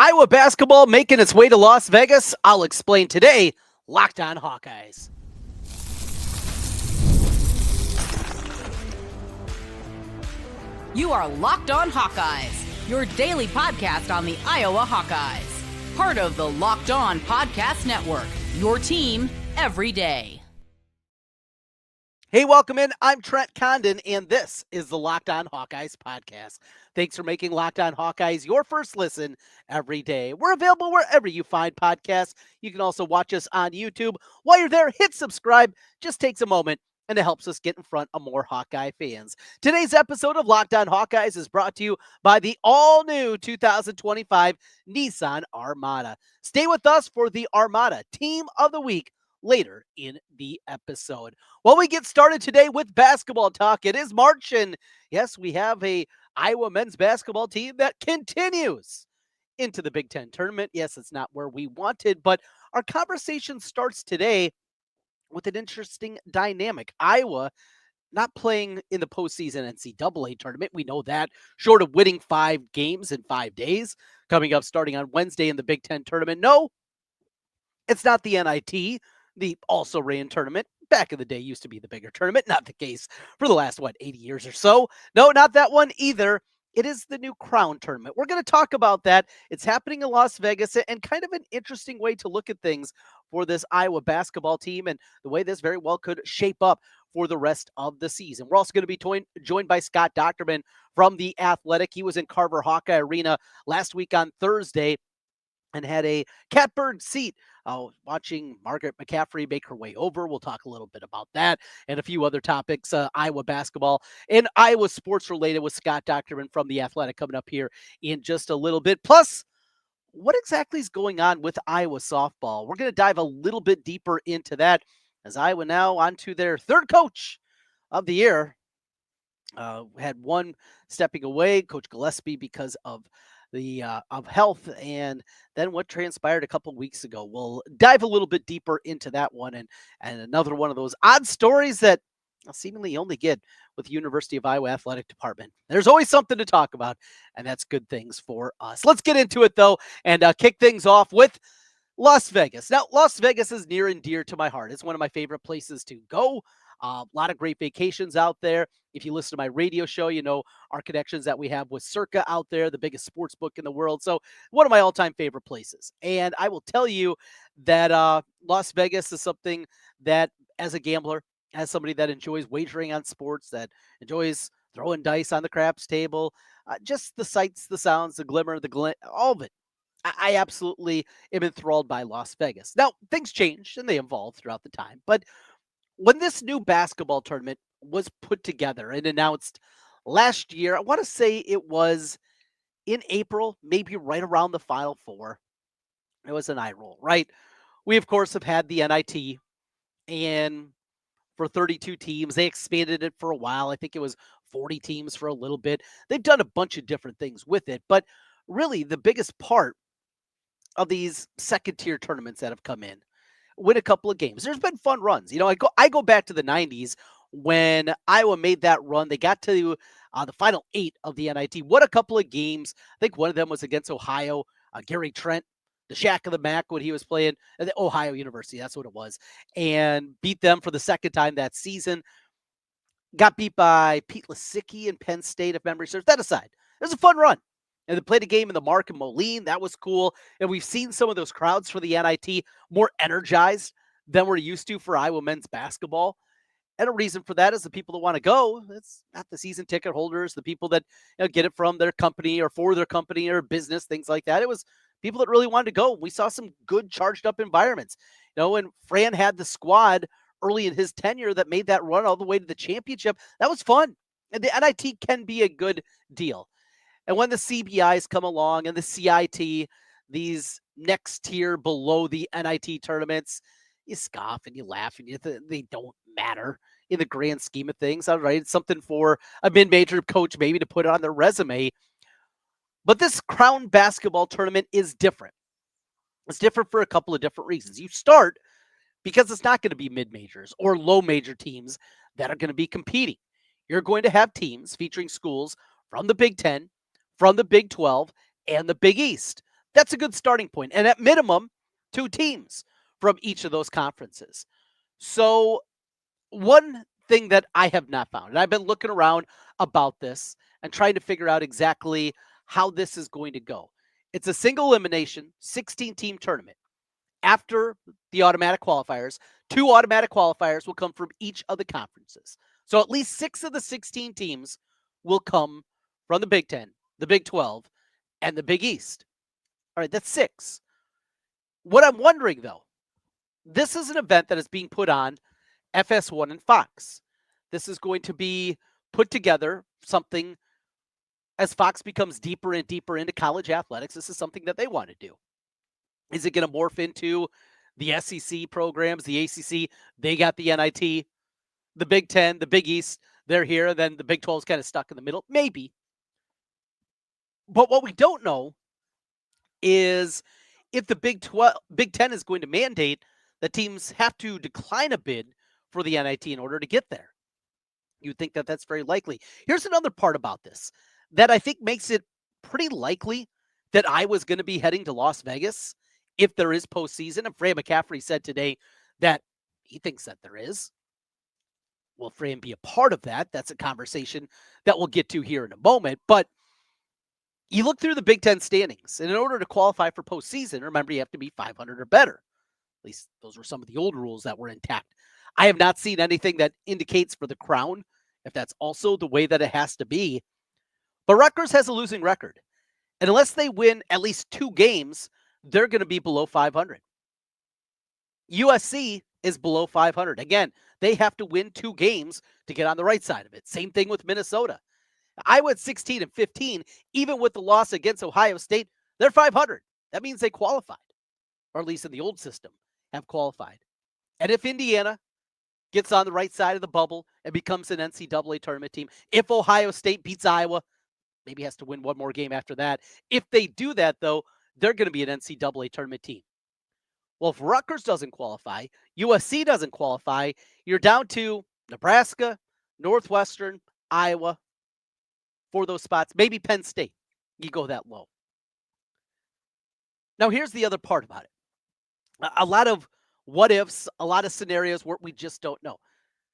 Iowa basketball making its way to Las Vegas? I'll explain today. Locked on Hawkeyes. You are Locked On Hawkeyes, your daily podcast on the Iowa Hawkeyes. Part of the Locked On Podcast Network, your team every day. Hey, welcome in. I'm Trent Condon, and this is the Locked On Hawkeyes podcast. Thanks for making Locked On Hawkeyes your first listen every day. We're available wherever you find podcasts. You can also watch us on YouTube. While you're there, hit subscribe. Just takes a moment, and it helps us get in front of more Hawkeye fans. Today's episode of Locked On Hawkeyes is brought to you by the all-new 2025 Nissan Armada. Stay with us for the Armada Team of the Week later in the episode. Well, we get started today with basketball talk. It is March, and yes, we have a Iowa men's basketball team that continues into the Big Ten tournament. Yes, it's not where we wanted, but our conversation starts today with an interesting dynamic. Iowa not playing in the postseason NCAA tournament. We know that, short of winning 5 games in 5 days, coming up starting on Wednesday in the Big Ten tournament. No, it's not the NIT, the also-ran tournament. Back in the day used to be the bigger tournament. Not the case for the last, 80 years or so. No, not that one either. It is the new Crown tournament. We're going to talk about that. It's happening in Las Vegas, and kind of an interesting way to look at things for this Iowa basketball team and the way this very well could shape up for the rest of the season. We're also going to be joined by Scott Dochterman from The Athletic. He was in Carver-Hawkeye Arena last week on Thursday and had a catbird seat watching Margaret McCaffery make her way over. We'll talk a little bit about that and a few other topics, Iowa basketball and Iowa sports related with Scott Dochterman from The Athletic coming up here in just a little bit. Plus, what exactly is going on with Iowa softball? We're going to dive a little bit deeper into that as Iowa now onto their third coach of the year. Had one stepping away, Coach Gillespie, because of health, and then what transpired a couple weeks ago. We'll dive a little bit deeper into that one, and another one of those odd stories that I'll seemingly only get with the University of Iowa Athletic Department. There's always something to talk about, and that's good things for us. Let's get into it, though, and kick things off with Las Vegas. Now, Las Vegas is near and dear to my heart. It's one of my favorite places to go. A lot of great vacations out there. If you listen to my radio show, you know our connections that we have with Circa out there, the biggest sports book in the world. So one of my all-time favorite places. And I will tell you that Las Vegas is something that, as a gambler, as somebody that enjoys wagering on sports, that enjoys throwing dice on the craps table, just the sights, the sounds, the glimmer, the glint, all of it. I absolutely am enthralled by Las Vegas. Now, things change and they evolve throughout the time, but when this new basketball tournament was put together and announced last year, I want to say it was in April, maybe right around the Final Four. It was an eye roll, right? We, of course, have had the NIT, and for 32 teams, they expanded it for a while. I think it was 40 teams for a little bit. They've done a bunch of different things with it, but really the biggest part of these second-tier tournaments that have come in, win a couple of games. There's been fun runs. You know, I go back to the 90s when Iowa made that run. They got to the final 8 of the NIT. What a couple of games. I think one of them was against Ohio. Gary Trent, the Shack of the Mac, when he was playing at the Ohio University. That's what it was. And beat them for the second time that season. Got beat by Pete Lisicki in Penn State, if memory serves. That aside, it was a fun run. And they played a game in the Mark and Moline. That was cool. And we've seen some of those crowds for the NIT more energized than we're used to for Iowa men's basketball. And a reason for that is the people that want to go. It's not the season ticket holders, the people that get it from their company or for their company or business, things like that. It was people that really wanted to go. We saw some good charged up environments. And Fran had the squad early in his tenure that made that run all the way to the championship. That was fun. And the NIT can be a good deal. And when the CBIs come along and the CIT, these next tier below the NIT tournaments, you scoff and you laugh and they don't matter in the grand scheme of things. All right, it's something for a mid-major coach maybe to put on their resume. But this Crown basketball tournament is different. It's different for a couple of different reasons. You start because it's not going to be mid-majors or low-major teams that are going to be competing. You're going to have teams featuring schools from the Big Ten, from the Big 12, and the Big East. That's a good starting point. And at minimum, 2 teams from each of those conferences. So one thing that I have not found, and I've been looking around about this and trying to figure out exactly how this is going to go. It's a single elimination, 16-team tournament. After the automatic qualifiers, 2 automatic qualifiers will come from each of the conferences. So at least 6 of the 16 teams will come from the Big 10, the Big 12, and the Big East. All right, that's 6. What I'm wondering, though, this is an event that is being put on FS1 and Fox. This is going to be put together something as Fox becomes deeper and deeper into college athletics. This is something that they want to do. Is it going to morph into the SEC programs, the ACC? They got the NIT, the Big 10, the Big East. They're here. And then the Big 12 is kind of stuck in the middle. Maybe. But what we don't know is if the Big 10 is going to mandate that teams have to decline a bid for the NIT in order to get there. You'd think that that's very likely. Here's another part about this that I think makes it pretty likely that I was going to be heading to Las Vegas if there is postseason. And Fran McCaffery said today that he thinks that there is. Will Fran be a part of that? That's a conversation that we'll get to here in a moment. But you look through the Big Ten standings, and in order to qualify for postseason, remember you have to be 500 or better. At least those were some of the old rules that were intact. I have not seen anything that indicates for the Crown if that's also the way that it has to be. But Rutgers has a losing record. And unless they win at least 2 games, they're going to be below 500. USC is below 500. Again, they have to win 2 games to get on the right side of it. Same thing with Minnesota. Iowa at 16 and 15, even with the loss against Ohio State, they're 500. That means they qualified, or at least in the old system, have qualified. And if Indiana gets on the right side of the bubble and becomes an NCAA tournament team, if Ohio State beats Iowa, maybe has to win 1 more game after that. If they do that, though, they're going to be an NCAA tournament team. Well, if Rutgers doesn't qualify, USC doesn't qualify, you're down to Nebraska, Northwestern, Iowa for those spots. Maybe Penn State. You go that low. Now, here's the other part about it. A lot of what ifs, a lot of scenarios where we just don't know.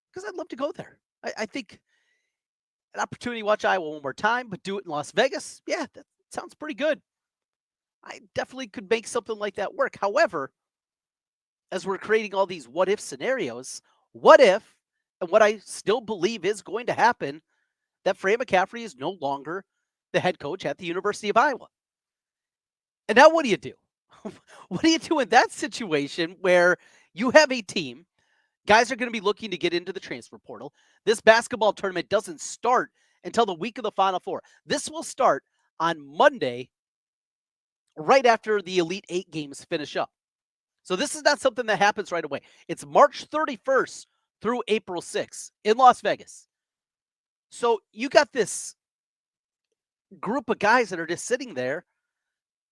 Because I'd love to go there. I think an opportunity to watch Iowa one more time, but do it in Las Vegas, yeah, that sounds pretty good. I definitely could make something like that work. However, as we're creating all these what if scenarios, what if, and what I still believe is going to happen, that Fran McCaffery is no longer the head coach at the University of Iowa. And now what do you do? What do you do in that situation where you have a team, guys are going to be looking to get into the transfer portal. This basketball tournament doesn't start until the week of the Final Four. This will start on Monday, right after the Elite 8 games finish up. So this is not something that happens right away. It's March 31st through April 6th in Las Vegas. So you got this group of guys that are just sitting there,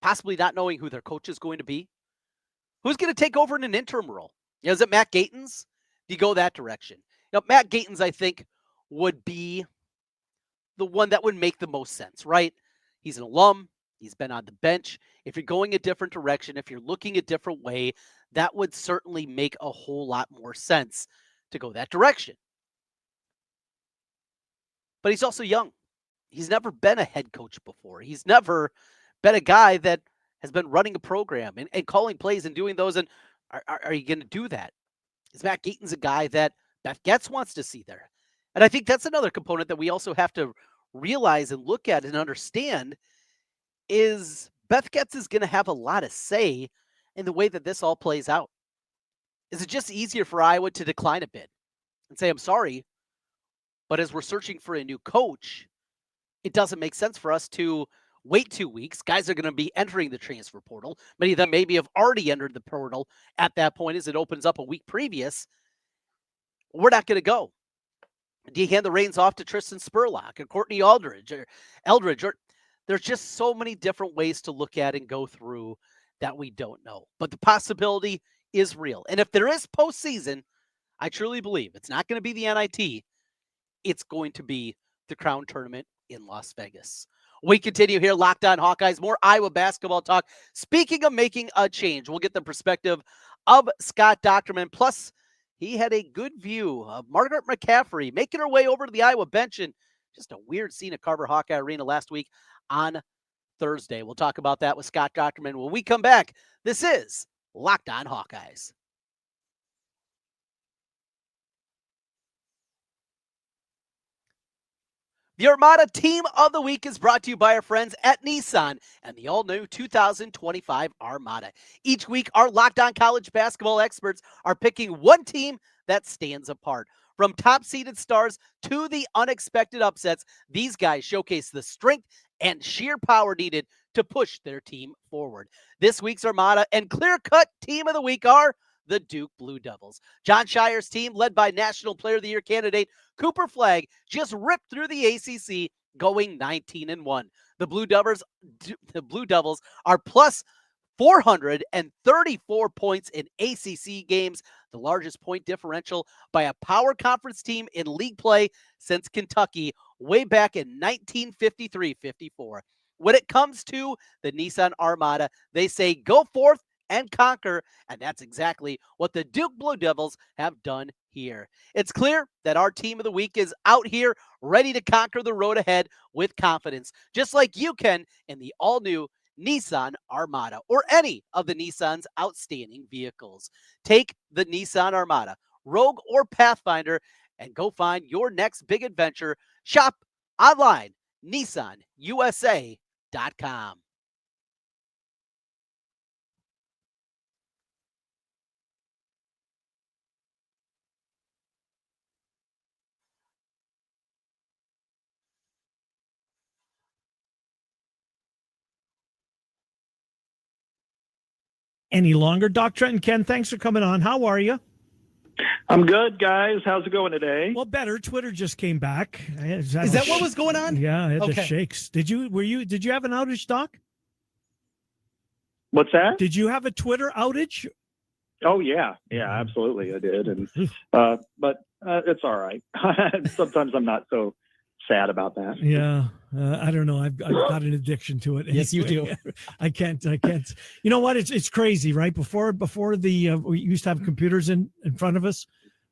possibly not knowing who their coach is going to be. Who's going to take over in an interim role? Is it Matt Gatens? Do you go that direction? Matt Gatens, I think, would be the one that would make the most sense, right? He's an alum. He's been on the bench. If you're going a different direction, if you're looking a different way, that would certainly make a whole lot more sense to go that direction. But he's also young. He's never been a head coach before. He's never been a guy that has been running a program and calling plays and doing those. And are you going to do that? Is Matt Gatens a guy that Beth Getz wants to see there? And I think that's another component that we also have to realize and look at and understand is Beth Getz is going to have a lot of say in the way that this all plays out. Is it just easier for Iowa to decline a bid and say, I'm sorry, but as we're searching for a new coach, it doesn't make sense for us to wait 2 weeks. Guys are going to be entering the transfer portal. Many of them maybe have already entered the portal at that point as it opens up a week previous. We're not going to go. Do you hand the reins off to Tristan Spurlock or Courtney Eldridge? There's just so many different ways to look at and go through that we don't know. But the possibility is real. And if there is postseason, I truly believe it's not going to be the NIT. It's going to be the Crown Tournament in Las Vegas. We continue here, Locked On Hawkeyes, more Iowa basketball talk. Speaking of making a change, we'll get the perspective of Scott Dochterman. Plus, he had a good view of Margaret McCaffery making her way over to the Iowa bench, and just a weird scene at Carver-Hawkeye Arena last week on Thursday. We'll talk about that with Scott Dochterman when we come back. This is Locked On Hawkeyes. The Armada Team of the Week is brought to you by our friends at Nissan and the all-new 2025 Armada. Each week, our Locked On College basketball experts are picking one team that stands apart. From top-seeded stars to the unexpected upsets, these guys showcase the strength and sheer power needed to push their team forward. This week's Armada and clear-cut Team of the Week are the Duke Blue Devils. John Shire's team, led by National Player of the Year candidate Cooper Flagg, just ripped through the ACC, going 19-1. The Blue Devils are plus 434 points in ACC games, the largest point differential by a power conference team in league play since Kentucky way back in 1953-54. When it comes to the Nissan Armada, they say go forth and conquer, and that's exactly what the Duke Blue Devils have done here. It's clear that our Team of the Week is out here ready to conquer the road ahead with confidence, just like you can in the all-new Nissan Armada or any of the Nissan's outstanding vehicles. Take the Nissan Armada, Rogue or Pathfinder, and go find your next big adventure. Shop online, nissanusa.com. Any longer. Doc, Trent, and Ken, thanks for coming on. How are you? I'm good, guys. How's it going today? Well, better. Twitter just came back. Is that what was going on? Yeah, I had the Okay. shakes. Did you have an outage, Doc? What's that? Did you have a Twitter outage? Oh yeah, absolutely, I did, and but it's all right. Sometimes I'm not so sad about that. Yeah, I don't know. I've got an addiction to it. Yes, you do. I can't. You know what? It's crazy, right? Before the we used to have computers in front of us.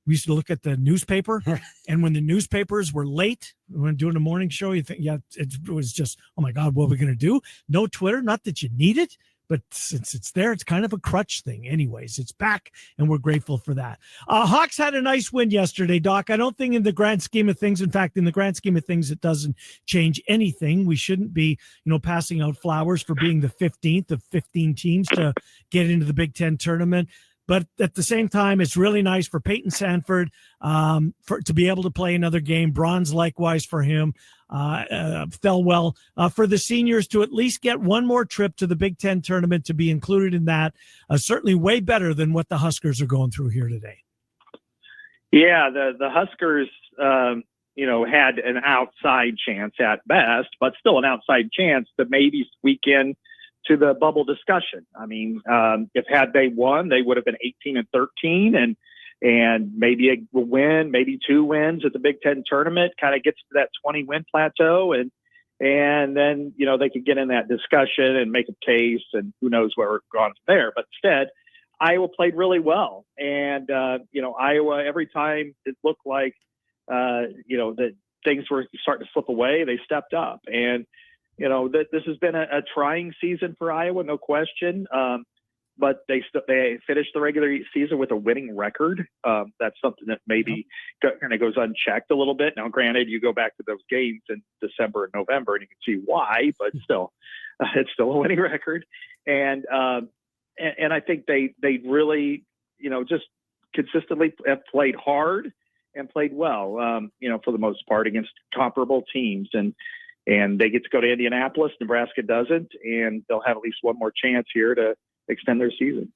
We used to look at the newspaper, and when the newspapers were late, when doing a morning show, you think, it was just, oh my God, what are we going to do? No Twitter, not that you need it, but since it's there, it's kind of a crutch thing. Anyways, it's back, and we're grateful for that. Hawks had a nice win yesterday, Doc. I don't think in the grand scheme of things, in fact, in the grand scheme of things, it doesn't change anything. We shouldn't be, passing out flowers for being the 15th of 15 teams to get into the Big Ten tournament. But at the same time, it's really nice for Peyton Sanford to be able to play another game. Bronze likewise for him. Thelwell for the seniors to at least get one more trip to the Big Ten tournament, to be included in that. Certainly way better than what the Huskers are going through here today. Yeah, the Huskers, had an outside chance at best, but still an outside chance to maybe squeak in to the bubble discussion. I mean, if had they won, they would have been 18-13, and maybe a win, maybe two wins at the Big Ten tournament, kind of gets to that 20-win plateau, and then they could get in that discussion and make a case, and who knows where we're going from there. But instead, Iowa played really well, and Iowa, every time it looked like that things were starting to slip away, they stepped up, and this has been a trying season for Iowa, no question. But they finished the regular season with a winning record. That's something that maybe kind of goes unchecked a little bit. Now, granted, you go back to those games in December and November, and you can see why. But still, it's still a winning record. And I think they really, just consistently have played hard and played well. For the most part against comparable teams, and they get to go to Indianapolis. Nebraska doesn't, and they'll have at least one more chance here to extend their season.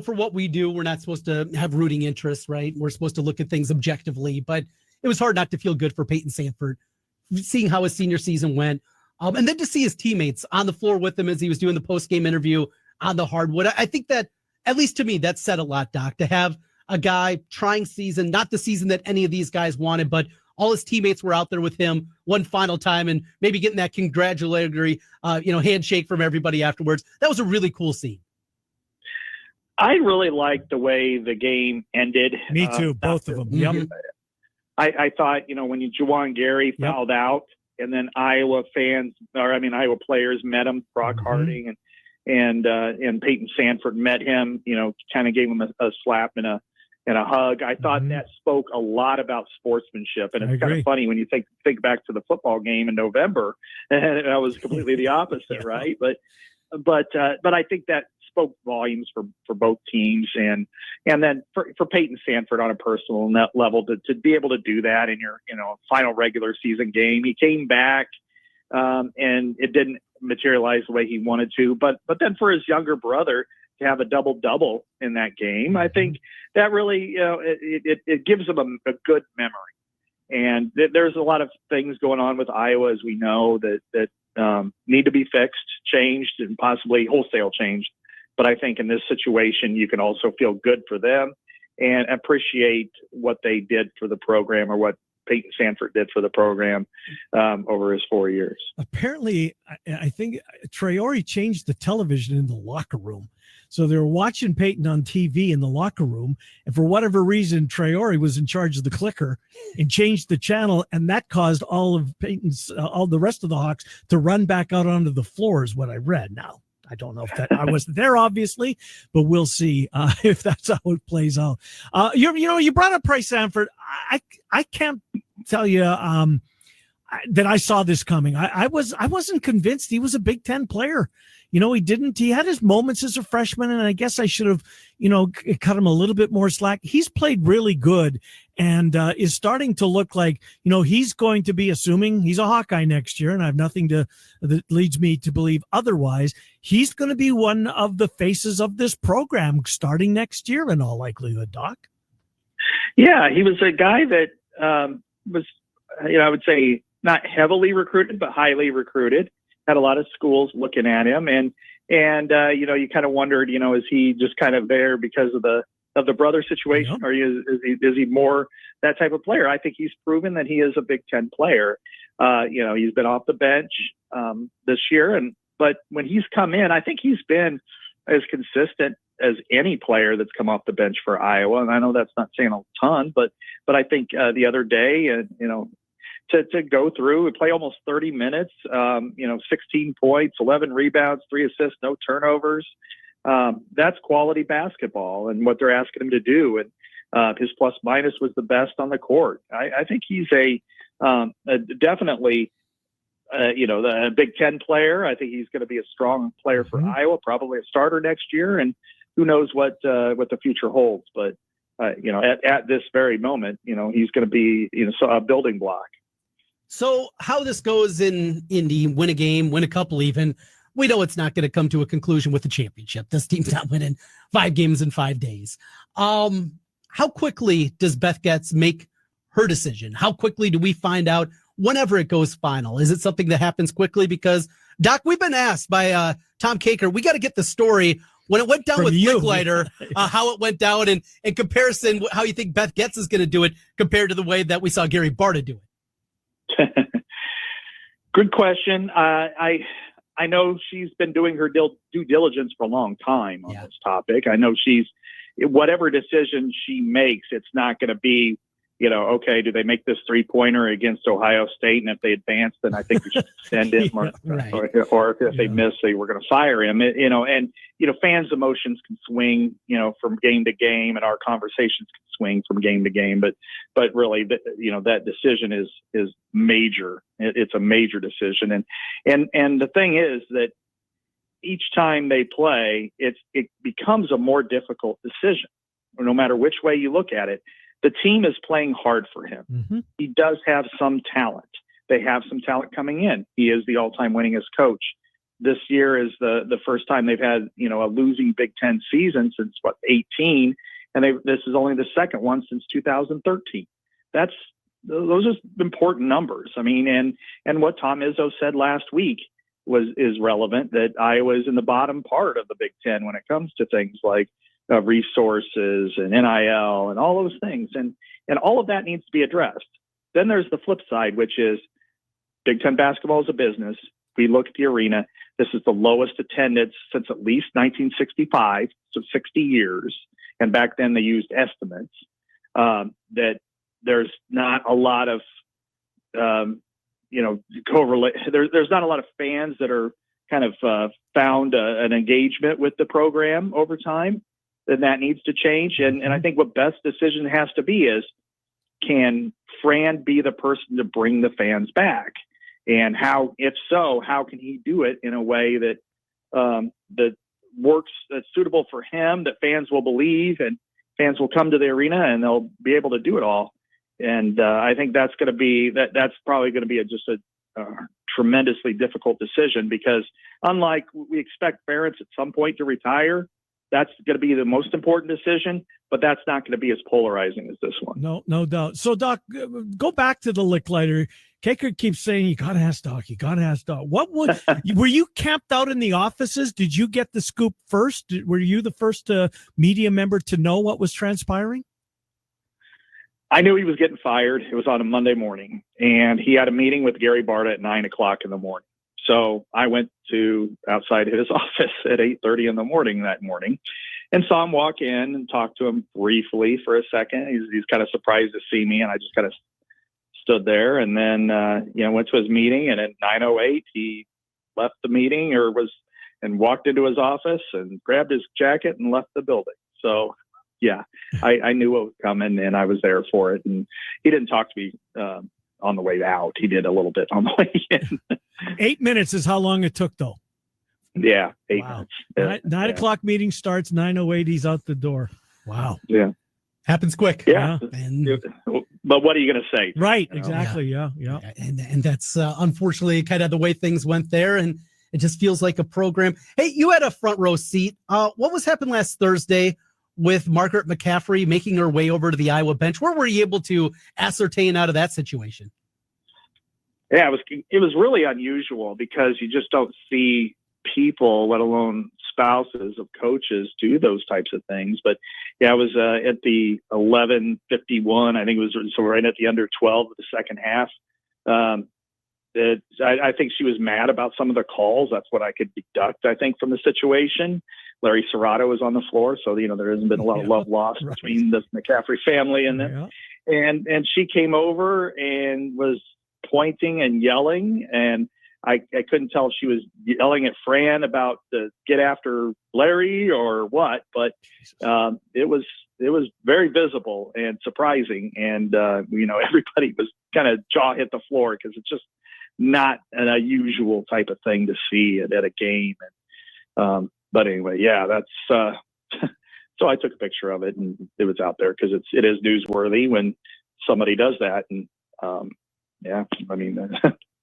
For what we do, we're not supposed to have rooting interests, right? We're supposed to look at things objectively, but it was hard not to feel good for Peyton Sanford, seeing how his senior season went. And then to see his teammates on the floor with him as he was doing the post-game interview on the hardwood. I think that, at least to me, that said a lot, Doc, to have a guy trying season, not the season that any of these guys wanted, but all his teammates were out there with him one final time and maybe getting that congratulatory, handshake from everybody afterwards. That was a really cool scene. I really liked the way the game ended. Me too, both of them. Yep. I thought, when Juwan Gary fouled out, and then Iowa players met him, Brock Harding and Peyton Sanford met him, kind of gave him a slap and a hug. I thought that spoke a lot about sportsmanship. And it's kind of funny when you think back to the football game in November, and that was completely the opposite, right? But I think that spoke volumes for both teams, and then for Peyton Sanford on a personal level to be able to do that in your final regular season game. He came back and it didn't materialize the way he wanted to, but then for his younger brother to have a double in that game, I think that really it gives him a good memory. And there's a lot of things going on with Iowa, as we know, that need to be fixed, changed, and possibly wholesale changed. But I think in this situation, you can also feel good for them and appreciate what they did for the program, or what Peyton Sanford did for the program over his 4 years. Apparently, I think Traore changed the television in the locker room. So they were watching Peyton on TV in the locker room, and for whatever reason, Traore was in charge of the clicker and changed the channel, and that caused all the rest of the Hawks to run back out onto the floor, is what I read. Now, I don't know if that I wasn't there, obviously, but we'll see if that's how it plays out. You brought up Peyton Sanford. I can't tell you that I saw this coming. I wasn't convinced he was a Big Ten player. He had his moments as a freshman, and I guess I should have, cut him a little bit more slack. He's played really good and is starting to look like, he's going to be, assuming he's a Hawkeye next year, and I have nothing that leads me to believe otherwise. He's going to be one of the faces of this program starting next year in all likelihood, Doc. Yeah, he was a guy that was, I would say not heavily recruited, but highly recruited. Had a lot of schools looking at him, and you kind of wondered, is he just kind of there because of the brother situation, or is he more that type of player? I think he's proven that he is a Big Ten player. He's been off the bench this year, but when he's come in, I think he's been as consistent as any player that's come off the bench for Iowa. And I know that's not saying a ton, but I think the other day, to go through and play almost 30 minutes, 16 points, 11 rebounds, 3 assists, no turnovers. That's quality basketball and what they're asking him to do. And his plus minus was the best on the court. I think he's definitely the Big Ten player. I think he's going to be a strong player for Iowa, probably a starter next year. And who knows what the future holds. But, at this very moment, he's going to be, a building block. So how this goes in Indy, win a game, win a couple even, we know it's not going to come to a conclusion with the championship. This team's not winning 5 games in 5 days. How quickly does Beth Goetz make her decision? How quickly do we find out whenever it goes final? Is it something that happens quickly? Because, Doc, we've been asked by Tom Caker, we got to get the story when it went down with Licklider, how it went down, and in comparison, how you think Beth Goetz is going to do it compared to the way that we saw Gary Barta do it. Good question. I know she's been doing her due diligence for a long time on this topic. I know whatever decision she makes, it's not going to be, okay, do they make this 3-pointer against Ohio State? And if they advance, then I think we should send him. Or if they miss, we're going to fire him. Fans' emotions can swing, from game to game, and our conversations can swing from game to game. But really, that decision is major. It's a major decision. And the thing is that each time they play, it becomes a more difficult decision, no matter which way you look at it. The team is playing hard for him. Mm-hmm. He does have some talent. They have some talent coming in. He is the all-time winningest coach. This year is the first time they've had, a losing Big Ten season since 18, and this is only the second one since 2013. Those are important numbers. I mean, and what Tom Izzo said last week is relevant, that Iowa is in the bottom part of the Big Ten when it comes to things like resources and NIL and all those things. And all of that needs to be addressed. then there's the flip side, which is Big Ten basketball is a business. We look at the arena. This is the lowest attendance since at least 1965, so 60 years. And back then they used estimates that there's not a lot of, there's not a lot of fans that are kind of found an engagement with the program over time. Then that needs to change. And I think what best decision has to be is, can Fran be the person to bring the fans back? And how, if so, how can he do it in a way that that works, that's suitable for him, that fans will believe, and fans will come to the arena and they'll be able to do it all. And I think that's going to be that's probably going to be just a tremendously difficult decision, because unlike we expect Ferentz at some point to retire, that's going to be the most important decision, but that's not going to be as polarizing as this one. No doubt. So, Doc, go back to the Licklider. Kaker keeps saying, you got to ask Doc. What would, were you camped out in the offices? Did you get the scoop first? Were you the first media member to know what was transpiring? I knew he was getting fired. It was on a Monday morning, and he had a meeting with Gary Barta at 9:00 in the morning. So I went to outside his office at 8:30 in the morning that morning and saw him walk in and talk to him briefly for a second. He's kind of surprised to see me, and I just kind of stood there, and then went to his meeting. And at 9:08 he left the meeting and walked into his office and grabbed his jacket and left the building. So yeah, I knew what was coming, and I was there for it. And he didn't talk to me on the way out. He did a little bit on the way in. 8 minutes is how long it took, though. Yeah, 8 wow. minutes. 9 o'clock meeting starts, 9:08 he's out the door. Wow. Yeah. Happens quick. Yeah. And, but what are you going to say? Right. Exactly. Yeah. And that's unfortunately kind of the way things went there. And it just feels like a program. Hey, you had a front row seat. What was happening last Thursday with Margaret McCaffery making her way over to the Iowa bench? Where were you able to ascertain out of that situation? Yeah, it was really unusual, because you just don't see people, let alone spouses of coaches, do those types of things. But yeah, I was at the 11:51. I think it was so right at the under 12 of the second half. I think she was mad about some of the calls. That's what I could deduct, I think, from the situation. Larry Serrato was on the floor, so there hasn't been a lot of love lost between the McCaffery family and them. Yeah. And she came over and was pointing and yelling, and I couldn't tell if she was yelling at Fran about the get after Larry or what, but it was very visible and surprising, and everybody was kind of jaw hit the floor, because it's just not an unusual type of thing to see at a game. And but anyway, yeah, that's so I took a picture of it, and it was out there because it is newsworthy when somebody does that. And yeah, I mean,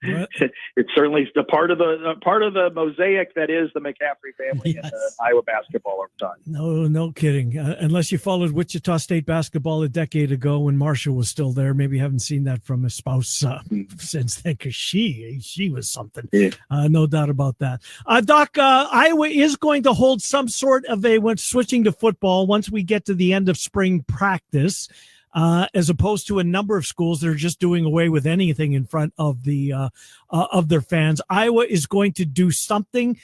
it's certainly the part of the mosaic that is the McCaffery family and Iowa basketball over time. No kidding. Unless you followed Wichita State basketball a decade ago when Marshall was still there, maybe you haven't seen that from his spouse since then, because she was something. Yeah. No doubt about that. Doc, Iowa is going to hold some sort of when switching to football once we get to the end of spring practice. As opposed to a number of schools that are just doing away with anything in front of of their fans. Iowa is going to do something,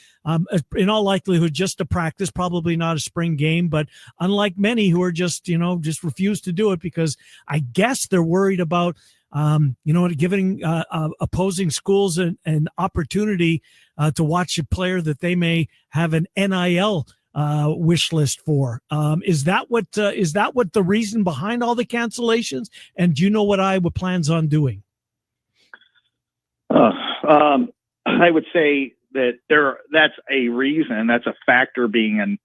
in all likelihood, just to practice, probably not a spring game, but unlike many who are just refuse to do it because I guess they're worried about, giving opposing schools an opportunity to watch a player that they may have an NIL wish list for. Is that what the reason behind all the cancellations? And do you know what Iowa plans on doing? I would say that that's a reason, that's a factor being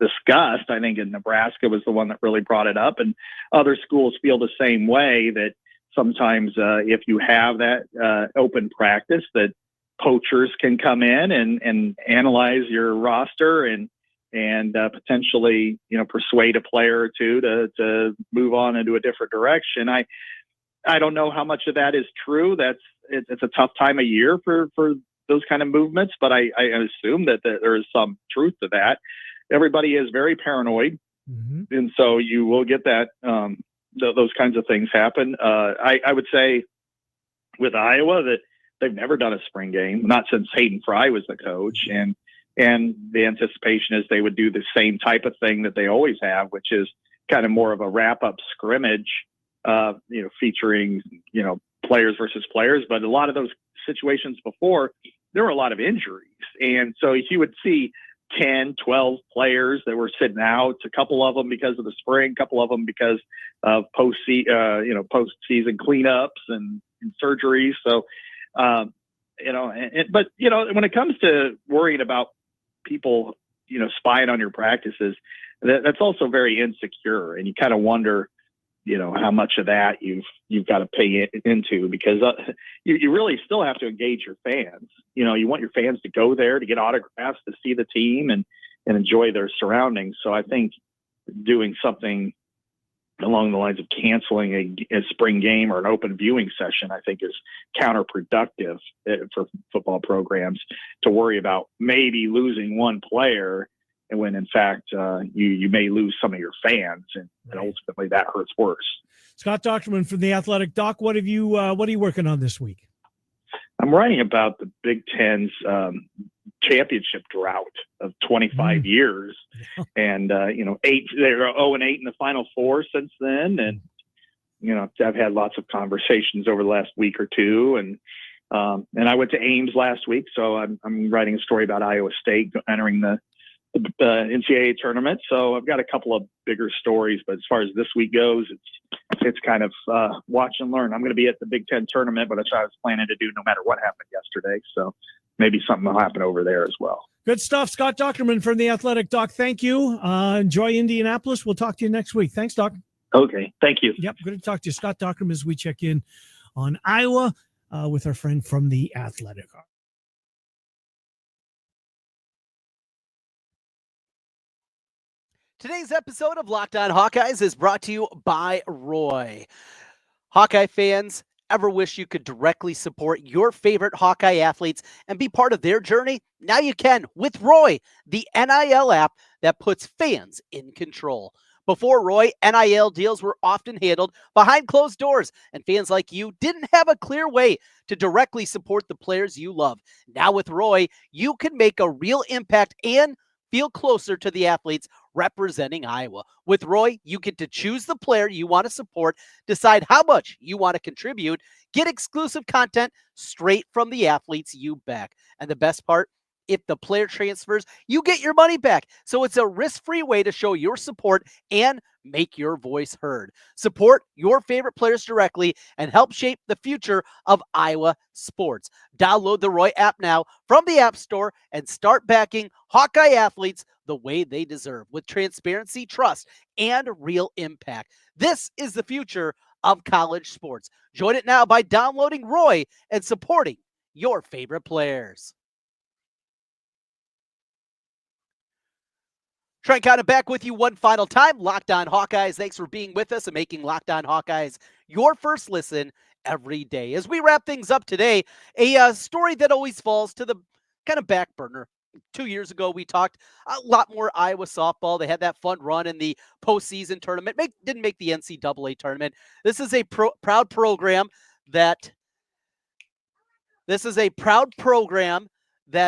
discussed. I think in Nebraska was the one that really brought it up, and other schools feel the same way, that sometimes if you have that open practice, that poachers can come in and analyze your roster and potentially, persuade a player or two to move on into a different direction. I don't know how much of that is true. It's a tough time of year for those kind of movements, but I assume that there is some truth to that. Everybody is very paranoid. Mm-hmm. And so you will get that those kinds of things happen. I would say with Iowa that they've never done a spring game, not since Hayden Fry was the coach. And the anticipation is they would do the same type of thing that they always have, which is kind of more of a wrap-up scrimmage, featuring, players versus players. But a lot of those situations before, there were a lot of injuries. And so you would see 10, 12 players that were sitting out, a couple of them because of the spring, a couple of them because of postseason cleanups and surgeries. So, but when it comes to worrying about people, spying on your practices, that's also very insecure. And you kind of wonder, how much of that you've got to pay into, because you really still have to engage your fans. You want your fans to go there to get autographs, to see the team and enjoy their surroundings. So I think doing something along the lines of canceling a spring game or an open viewing session, I think is counterproductive for football programs to worry about maybe losing one player, and when in fact you may lose some of your fans, and ultimately that hurts worse. Scott Dochterman from The Athletic. Doc, what are you working on this week? I'm writing about the Big Ten's championship drought of 25 years, and they're 0-8 in the Final Four since then, and I've had lots of conversations over the last week or two, and I went to Ames last week, so I'm writing a story about Iowa State entering the NCAA tournament. So I've got a couple of bigger stories, but as far as this week goes, it's kind of watch and learn. I'm going to be at the Big Ten tournament, but that's what I was planning to do no matter what happened yesterday. So maybe something will happen over there as well. Good stuff. Scott Dochterman from The Athletic. Doc, thank you. Enjoy Indianapolis. We'll talk to you next week. Thanks, Doc. Okay. Thank you. Yep. Good to talk to you. Scott Dochterman, as we check in on Iowa with our friend from The Athletic. Today's episode of Locked On Hawkeyes is brought to you by Roy. Hawkeye fans, ever wish you could directly support your favorite Hawkeye athletes and be part of their journey? Now you can with Roy, the NIL app that puts fans in control. Before Roy, NIL deals were often handled behind closed doors, and fans like you didn't have a clear way to directly support the players you love. Now with Roy, you can make a real impact and feel closer to the athletes representing Iowa. With Roy, you get to choose the player you want to support, decide how much you want to contribute, get exclusive content straight from the athletes you back. And the best part, if the player transfers, you get your money back. So it's a risk-free way to show your support and make your voice heard. Support your favorite players directly and help shape the future of Iowa sports. Download the Roy app now from the App Store and start backing Hawkeye athletes the way they deserve, with transparency, trust, and real impact. This is the future of college sports. Join it now by downloading Roy and supporting your favorite players. Trent Condon back with you one final time. Locked On Hawkeyes. Thanks for being with us and making Locked On Hawkeyes your first listen every day. As we wrap things up today, a story that always falls to the kind of back burner. 2 years ago, we talked a lot more Iowa softball. They had that fun run in the postseason tournament. Didn't make the NCAA tournament. This is a proud program that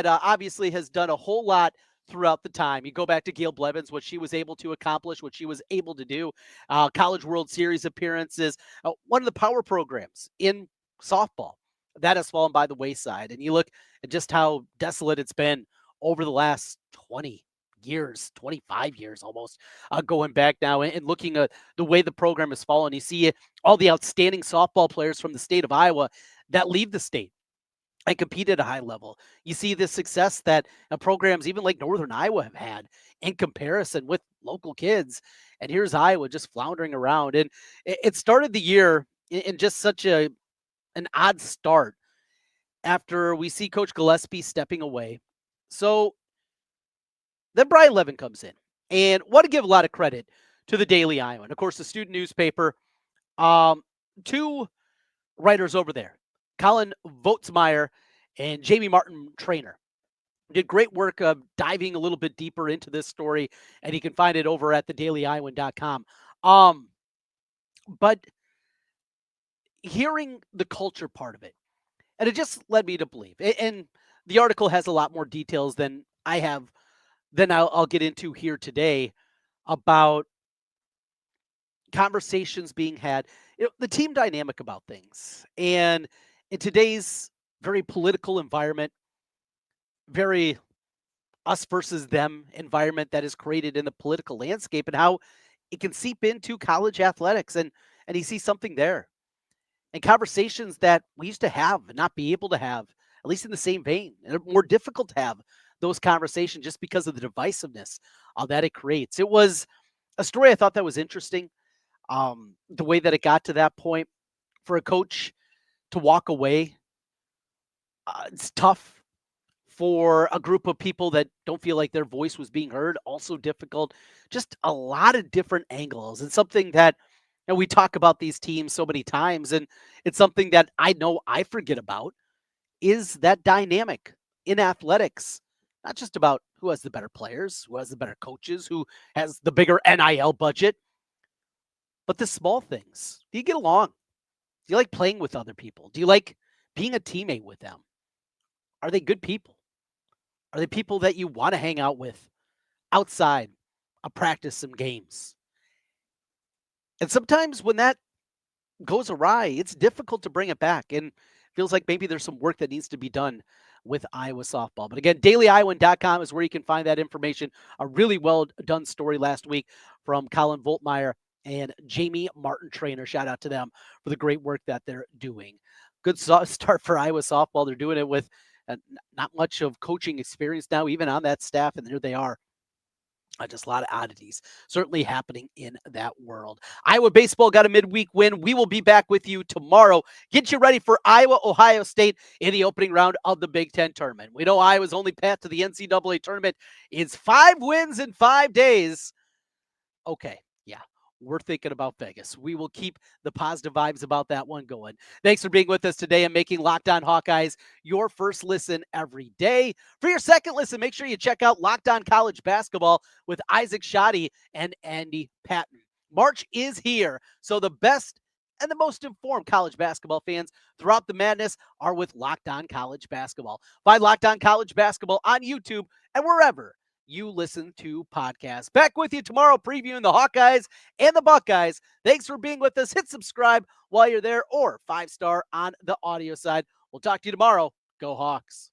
obviously has done a whole lot throughout the time. You go back to Gail Blevins, what she was able to accomplish, what she was able to do, College World Series appearances, one of the power programs in softball. That has fallen by the wayside. And you look at just how desolate it's been over the last 20 years, 25 years almost, going back now and looking at the way the program has fallen. You see all the outstanding softball players from the state of Iowa that leave the state and compete at a high level. You see the success that programs even like Northern Iowa have had in comparison with local kids. And here's Iowa just floundering around. And it started the year in just such an odd start after we see Coach Gillespie stepping away. So then Brian Levin comes in, and want to give a lot of credit to the Daily Iowan. Of course, the student newspaper, two writers over there, Colin Voetsmeyer and Jamie Martin Trainer, did great work of diving a little bit deeper into this story, and you can find it over at thedailyiowan.com. But hearing the culture part of it, and it just led me to believe, and the article has a lot more details than I have, than I'll get into here today about conversations being had, the team dynamic about things. And in today's very political environment, very us versus them environment that is created in the political landscape, and how it can seep into college athletics. And you see something there. And conversations that we used to have and not be able to have, at least in the same vein, and more difficult to have those conversations just because of the divisiveness that it creates. It was a story I thought that was interesting. The way that it got to that point for a coach to walk away, it's tough. For a group of people that don't feel like their voice was being heard, also difficult. Just a lot of different angles, and something that, we talk about these teams so many times, and it's something that I know I forget about, is that dynamic in athletics. Not just about who has the better players, who has the better coaches, who has the bigger NIL budget, but the small things. Do you get along? Do you like playing with other people? Do you like being a teammate with them? Are they good people? Are they people that you want to hang out with outside of practice and games? And sometimes when that goes awry, it's difficult to bring it back. And it feels like maybe there's some work that needs to be done with Iowa softball. But again, dailyiowan.com is where you can find that information. A really well done story last week from Colin Voltmeyer and Jamie Martin Trainer. Shout out to them for the great work that they're doing. Good start for Iowa softball. They're doing it with not much of coaching experience now, even on that staff, and here they are. Just a lot of oddities certainly happening in that world. Iowa baseball got a midweek win. We will be back with you tomorrow. Get you ready for Iowa, Ohio State in the opening round of the Big Ten tournament. We know Iowa's only path to the NCAA tournament is 5 wins in 5 days. Okay, yeah. We're thinking about Vegas. We will keep the positive vibes about that one going. Thanks for being with us today and making Locked On Hawkeyes your first listen every day. For your second listen, make sure you check out Locked On College Basketball with Isaac Shoddy and Andy Patton. March is here, so the best and the most informed college basketball fans throughout the madness are with Locked On College Basketball. Find Locked On College Basketball on YouTube and wherever you listen to podcasts. Back with you tomorrow, previewing the Hawkeyes and the Buckeyes. Thanks for being with us. Hit subscribe while you're there, or 5-star on the audio side. We'll talk to you tomorrow. Go Hawks.